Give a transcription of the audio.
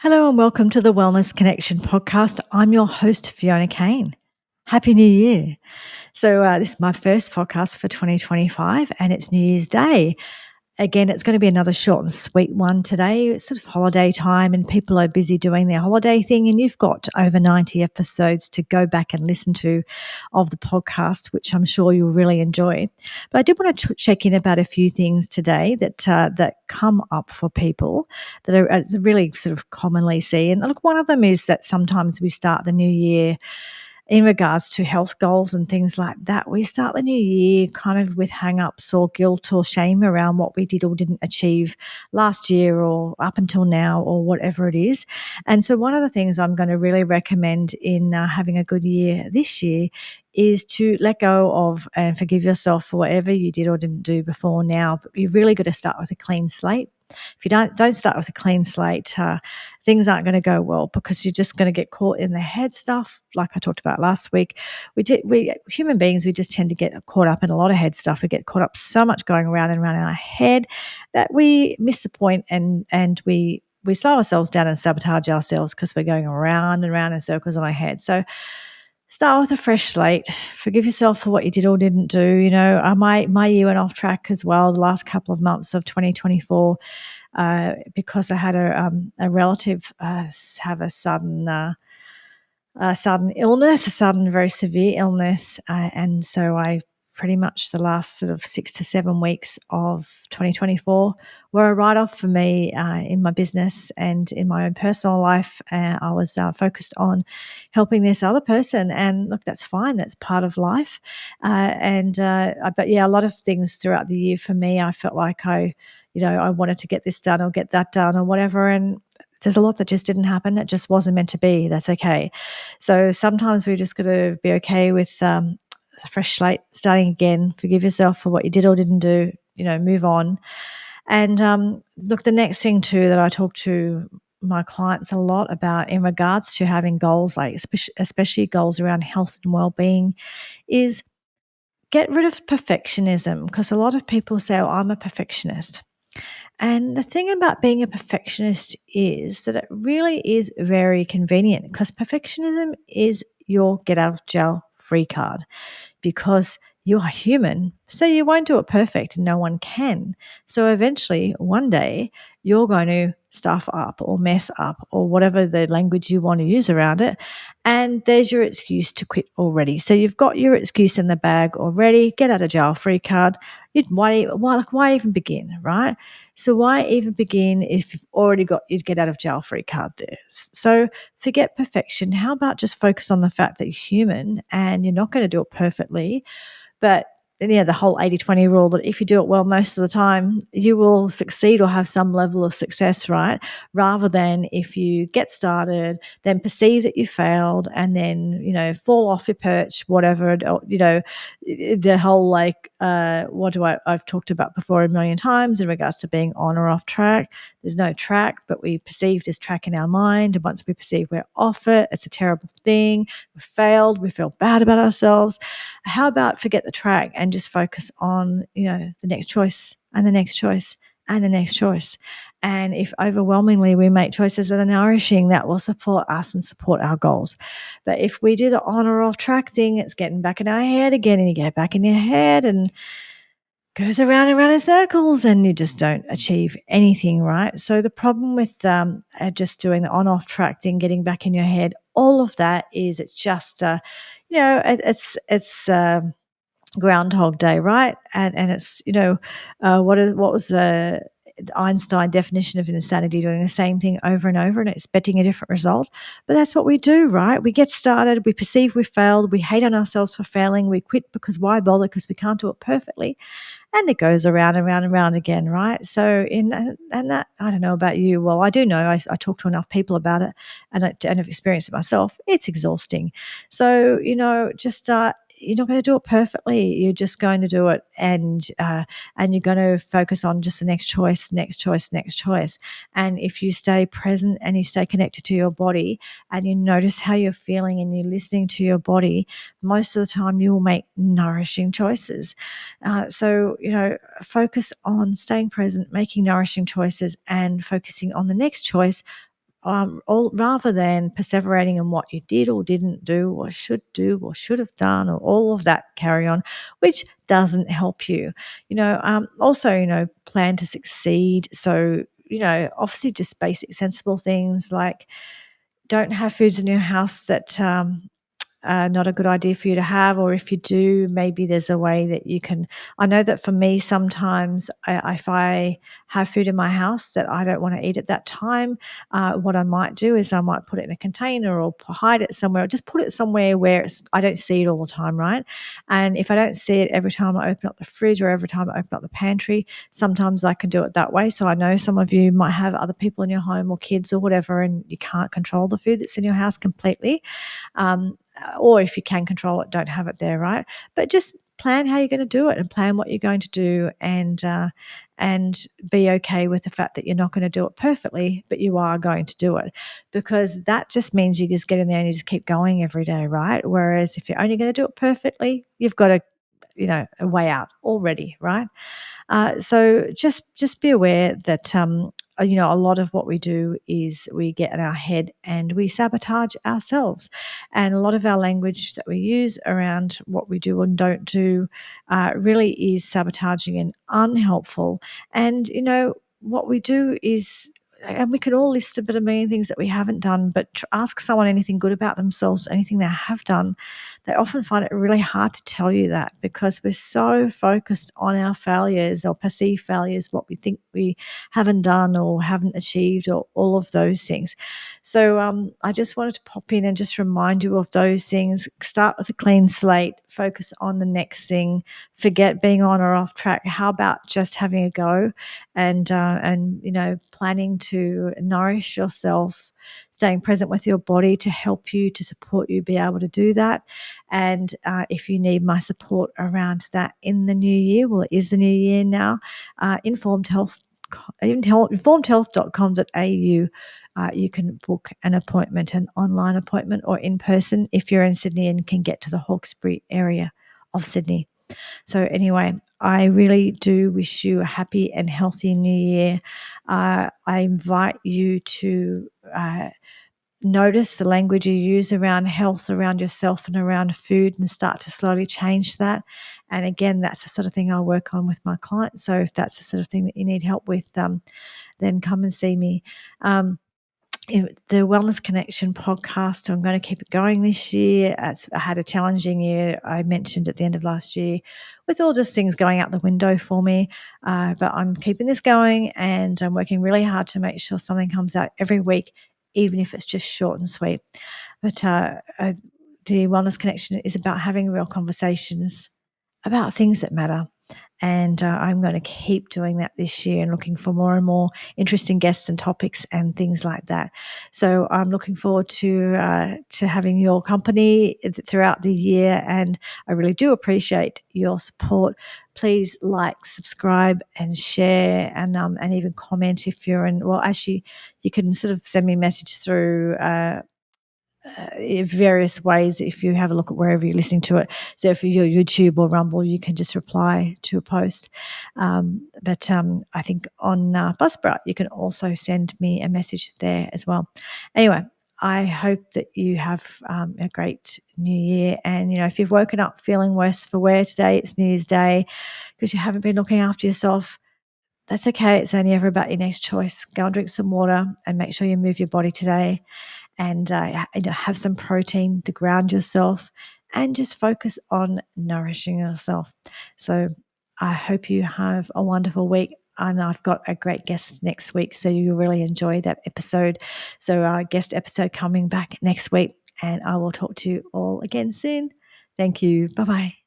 Hello and welcome to the Wellness Connection podcast. I'm your host, Fiona Kane. Happy New Year. So this is my first podcast for 2025 and it's New Year's Day. Again, it's going to be another short and sweet one today. It's sort of holiday time and people are busy doing their holiday thing, and you've got over 90 episodes to go back and listen to of the podcast, which I'm sure you'll really enjoy. But I did want to check in about a few things today that come up for people that are really sort of commonly seen. And look, one of them is that sometimes we start the new year in regards to health goals and things like that. We start the new year kind of with hang-ups or guilt or shame around what we did or didn't achieve last year or up until now or whatever it is. And so one of the things I'm going to really recommend in having a good year this year is to let go of and forgive yourself for whatever you did or didn't do before now. But you've really got to start with a clean slate. If you don't start with a clean slate, things aren't going to go well because you're just going to get caught in the head stuff. Like I talked about last week, we human beings, we just tend to get caught up in a lot of head stuff. We get caught up so much going around and around in our head that we miss the point and we slow ourselves down and sabotage ourselves because we're going around and around in circles in our head. So start with a fresh slate. Forgive yourself for what you did or didn't do. You know, my year went off track as well. The last couple of months of 2024, because I had a relative have a sudden illness, a sudden very severe illness, and so I pretty much the last sort of 6 to 7 weeks of 2024 were a write-off for me in my business and in my own personal life. I was focused on helping this other person, and look, that's fine. That's part of life. But yeah, a lot of things throughout the year for me, I felt like I wanted to get this done or get that done or whatever, and there's a lot that just didn't happen. It just wasn't meant to be. That's okay. So sometimes we just got to be okay with a fresh slate, starting again. Forgive yourself for what you did or didn't do. Move on. And look, the next thing too that I talk to my clients a lot about in regards to having goals, like especially goals around health and well-being, is get rid of perfectionism, because a lot of people say, "Oh, I'm a perfectionist." And the thing about being a perfectionist is that it really is very convenient, because perfectionism is your get out of jail free card, because you are human, so you won't do it perfect and no one can. So eventually, one day, you're going to stuff up or mess up or whatever the language you want to use around it. And there's your excuse to quit already. So you've got your excuse in the bag already. Get out of jail free card. Why even begin, right? So why even begin if you've already got your get out of jail free card there? So forget perfection. How about just focus on the fact that you're human and you're not going to do it perfectly, but the whole 80-20 rule, that if you do it well most of the time, you will succeed or have some level of success, right? Rather than if you get started, then perceive that you failed and then, fall off your perch, whatever, the whole I've talked about before a million times in regards to being on or off track. There's no track, but we perceive this track in our mind. And once we perceive we're off it, it's a terrible thing. We failed. We feel bad about ourselves. How about forget the track and just focus on, the next choice and the next choice and the next choice. And if overwhelmingly we make choices that are nourishing, that will support us and support our goals. But if we do the on or off track thing, it's getting back in our head again, and you get back in your head and goes around and around in circles, and you just don't achieve anything, right? So the problem with just doing the on-off track thing, getting back in your head, all of that is it's just, it's Groundhog Day, right? And it's, what was the Einstein definition of insanity? Doing the same thing over and over and expecting a different result. But that's what we do, right? We get started, we perceive we failed, we hate on ourselves for failing, we quit because why bother, because we can't do it perfectly. And it goes around and round and round again, right? So that, I don't know about you. Well, I do know. I talk to enough people about it, and I've experienced it myself. It's exhausting. So just you're not going to do it perfectly. You're just going to do it, and you're going to focus on just the next choice, next choice, next choice. And if you stay present and you stay connected to your body, and you notice how you're feeling and you're listening to your body, most of the time you will make nourishing choices. So focus on staying present, making nourishing choices, and focusing on the next choice all, rather than perseverating in what you did or didn't do or should have done, or all of that carry on, which doesn't help you. Also, plan to succeed. So, obviously just basic sensible things like don't have foods in your house that not a good idea for you to have, or if you do, maybe there's a way that you can. I know that for me, sometimes if I have food in my house that I don't want to eat at that time, what I might do is I might put it in a container or hide it somewhere, or just put it somewhere where I don't see it all the time, right? And if I don't see it every time I open up the fridge or every time I open up the pantry, sometimes I can do it that way. So I know some of you might have other people in your home or kids or whatever, and you can't control the food that's in your house completely. Or if you can control it, don't have it there, right? But just plan how you're going to do it and plan what you're going to do, and be okay with the fact that you're not going to do it perfectly, but you are going to do it, because that just means you just get in there and you just keep going every day, right? Whereas if you're only going to do it perfectly, you've got a way out already, right? So just be aware that a lot of what we do is we get in our head and we sabotage ourselves, and a lot of our language that we use around what we do and don't do really is sabotaging and unhelpful. And what we do is. And we could all list a bit of million things that we haven't done, but ask someone anything good about themselves, anything they have done. They often find it really hard to tell you that, because we're so focused on our failures or perceived failures, what we think we haven't done or haven't achieved, or all of those things. So I just wanted to pop in and just remind you of those things. Start with a clean slate, focus on the next thing, forget being on or off track. How about just having a go, and planning to nourish yourself, staying present with your body to help you, to support you be able to do that. And if you need my support around that in the new year, well, it is the new year now, informed health informedhealth.com.au. You can book an appointment, an online appointment, or in person if you're in Sydney and can get to the Hawkesbury area of Sydney. So anyway, I really do wish you a happy and healthy new year. I invite you to notice the language you use around health, around yourself, and around food, and start to slowly change that. And again, that's the sort of thing I work on with my clients. So if that's the sort of thing that you need help with, then come and see me. The Wellness Connection podcast, I'm going to keep it going this year. I had a challenging year, I mentioned at the end of last year, with all just things going out the window for me. But I'm keeping this going, and I'm working really hard to make sure something comes out every week, even if it's just short and sweet. But the Wellness Connection is about having real conversations about things that matter. And I'm going to keep doing that this year and looking for more and more interesting guests and topics and things like that. So I'm looking forward to having your company throughout the year, and I really do appreciate your support. Please like, subscribe, and share, and even comment if you're in. Well, actually, you can sort of send me a message through. Various ways if you have a look at wherever you're listening to it. So if you're YouTube or Rumble, you can just reply to a post. But I think on Buzzsprout, you can also send me a message there as well. Anyway, I hope that you have a great new year. And, if you've woken up feeling worse for wear today, it's New Year's Day, because you haven't been looking after yourself, that's okay. It's only ever about your next choice. Go and drink some water and make sure you move your body today, and have some protein to ground yourself, and just focus on nourishing yourself. So I hope you have a wonderful week, and I've got a great guest next week, so you'll really enjoy that episode. So our guest episode coming back next week, and I will talk to you all again soon. Thank you. Bye-bye.